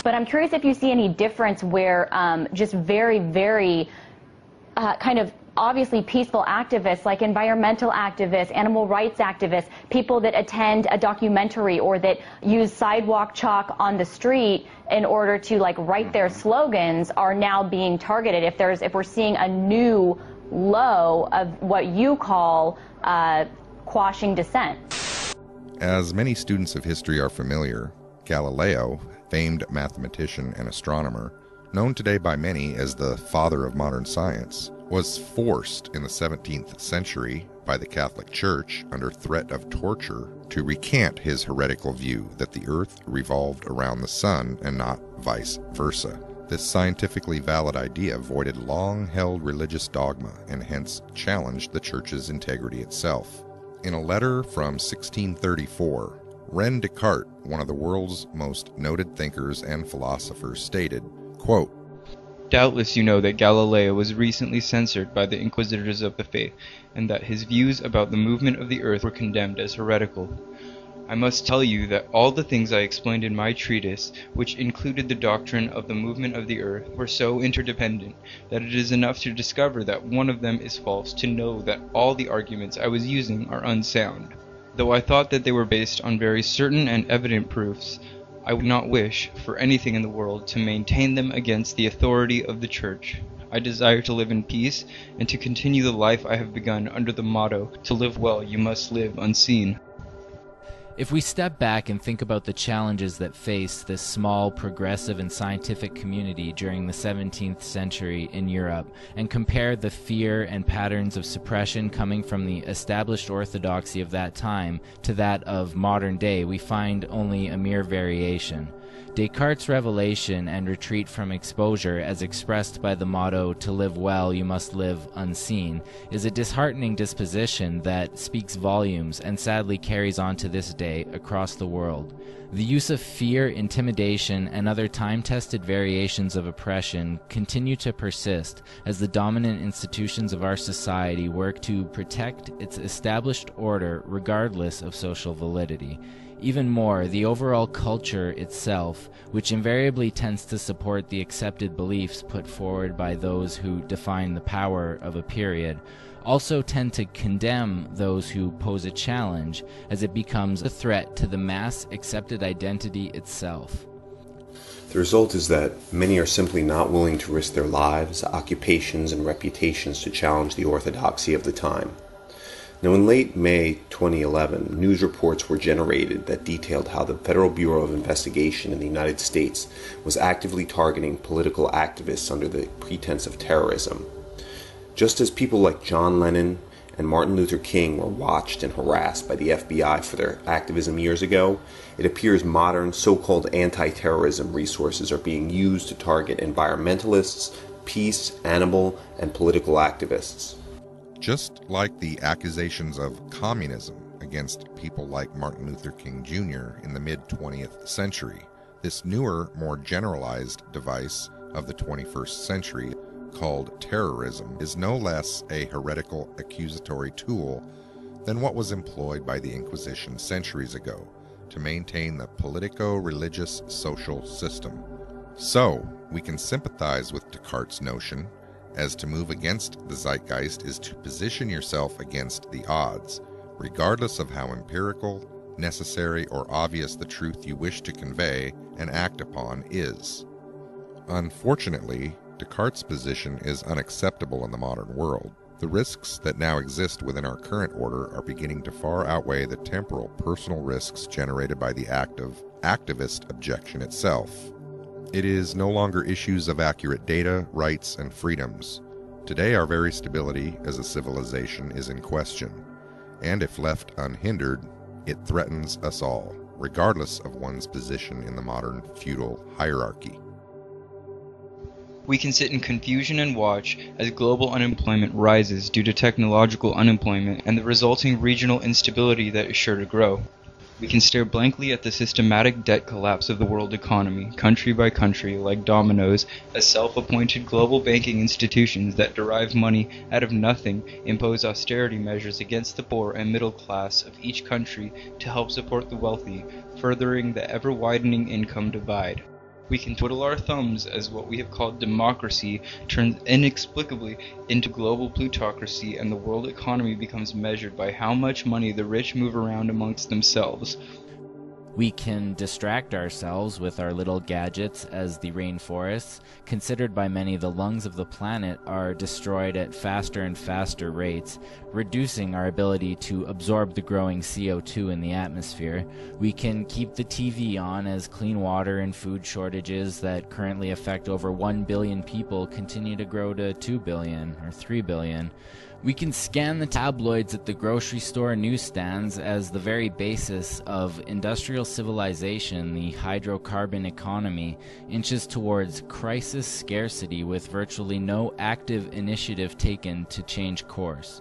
But I'm curious if you see any difference where just very, very kind of obviously peaceful activists like environmental activists, animal rights activists, people that attend a documentary or that use sidewalk chalk on the street in order to like write their slogans are now being targeted. If we're seeing a new low of what you call quashing dissent. As many students of history are familiar, Galileo, famed mathematician and astronomer, known today by many as the father of modern science, was forced in the 17th century by the Catholic Church under threat of torture to recant his heretical view that the earth revolved around the sun and not vice versa. This scientifically valid idea voided long-held religious dogma and hence challenged the Church's integrity itself. In a letter from 1634, René Descartes, one of the world's most noted thinkers and philosophers, stated, quote, "Doubtless you know that Galileo was recently censored by the inquisitors of the faith, and that his views about the movement of the earth were condemned as heretical. I must tell you that all the things I explained in my treatise, which included the doctrine of the movement of the earth, were so interdependent, that it is enough to discover that one of them is false to know that all the arguments I was using are unsound. Though I thought that they were based on very certain and evident proofs, I would not wish, for anything in the world, to maintain them against the authority of the Church. I desire to live in peace, and to continue the life I have begun under the motto, to live well you must live unseen." If we step back and think about the challenges that faced this small, progressive, and scientific community during the 17th century in Europe, and compare the fear and patterns of suppression coming from the established orthodoxy of that time to that of modern day, we find only a mere variation. Descartes' revelation and retreat from exposure, as expressed by the motto, "To live well, you must live unseen," is a disheartening disposition that speaks volumes and sadly carries on to this day across the world. The use of fear, intimidation, and other time-tested variations of oppression continue to persist as the dominant institutions of our society work to protect its established order regardless of social validity. Even more, the overall culture itself, which invariably tends to support the accepted beliefs put forward by those who define the power of a period, also tend to condemn those who pose a challenge, as it becomes a threat to the mass accepted identity itself. The result is that many are simply not willing to risk their lives, occupations, and reputations to challenge the orthodoxy of the time. Now, in late May 2011, news reports were generated that detailed how the Federal Bureau of Investigation in the United States was actively targeting political activists under the pretense of terrorism. Just as people like John Lennon and Martin Luther King were watched and harassed by the FBI for their activism years ago, it appears modern so-called anti-terrorism resources are being used to target environmentalists, peace, animal, and political activists. Just like the accusations of communism against people like Martin Luther King Jr. in the mid-20th century, this newer, more generalized device of the 21st century, called terrorism, is no less a heretical accusatory tool than what was employed by the Inquisition centuries ago to maintain the politico-religious social system. So, we can sympathize with Descartes' notion as to move against the zeitgeist is to position yourself against the odds, regardless of how empirical, necessary, or obvious the truth you wish to convey and act upon is. Unfortunately, Descartes' position is unacceptable in the modern world. The risks that now exist within our current order are beginning to far outweigh the temporal personal risks generated by the act of activist objection itself. It is no longer issues of accurate data, rights, and freedoms. Today our very stability as a civilization is in question, and if left unhindered, it threatens us all, regardless of one's position in the modern feudal hierarchy. We can sit in confusion and watch as global unemployment rises due to technological unemployment and the resulting regional instability that is sure to grow. We can stare blankly at the systematic debt collapse of the world economy, country by country, like dominoes, as self-appointed global banking institutions that derive money out of nothing impose austerity measures against the poor and middle class of each country to help support the wealthy, furthering the ever-widening income divide. We can twiddle our thumbs as what we have called democracy turns inexplicably into global plutocracy, and the world economy becomes measured by how much money the rich move around amongst themselves. We can distract ourselves with our little gadgets as the rainforests, considered by many the lungs of the planet, are destroyed at faster and faster rates, reducing our ability to absorb the growing CO2 in the atmosphere. We can keep the TV on as clean water and food shortages that currently affect over 1 billion people continue to grow to 2 billion or 3 billion. We can scan the tabloids at the grocery store newsstands as the very basis of industrial civilization, the hydrocarbon economy, inches towards crisis scarcity with virtually no active initiative taken to change course.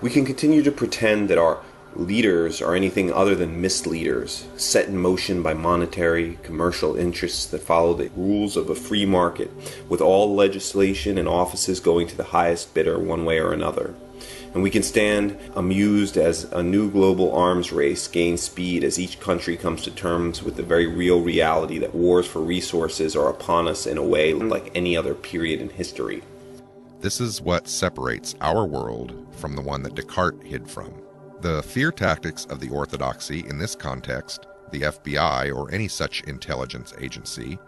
We can continue to pretend that our leaders are anything other than misleaders, set in motion by monetary, commercial interests that follow the rules of a free market, with all legislation and offices going to the highest bidder one way or another. And we can stand amused as a new global arms race gains speed as each country comes to terms with the very real reality that wars for resources are upon us in a way unlike any other period in history. This is what separates our world from the one that Descartes hid from. The fear tactics of the orthodoxy in this context, the FBI or any such intelligence agency,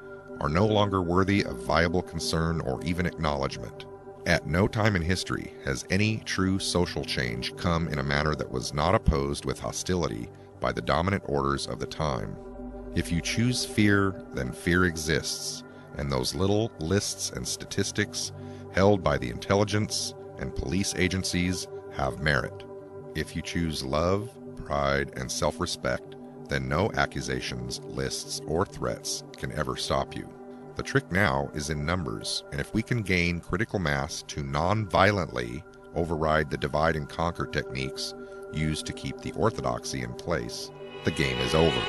are no longer worthy of viable concern or even acknowledgement. At no time in history has any true social change come in a manner that was not opposed with hostility by the dominant orders of the time. If you choose fear, then fear exists, and those little lists and statistics held by the intelligence and police agencies have merit. If you choose love, pride, and self-respect, then no accusations, lists, or threats can ever stop you. The trick now is in numbers, and if we can gain critical mass to non-violently override the divide and conquer techniques used to keep the orthodoxy in place, the game is over.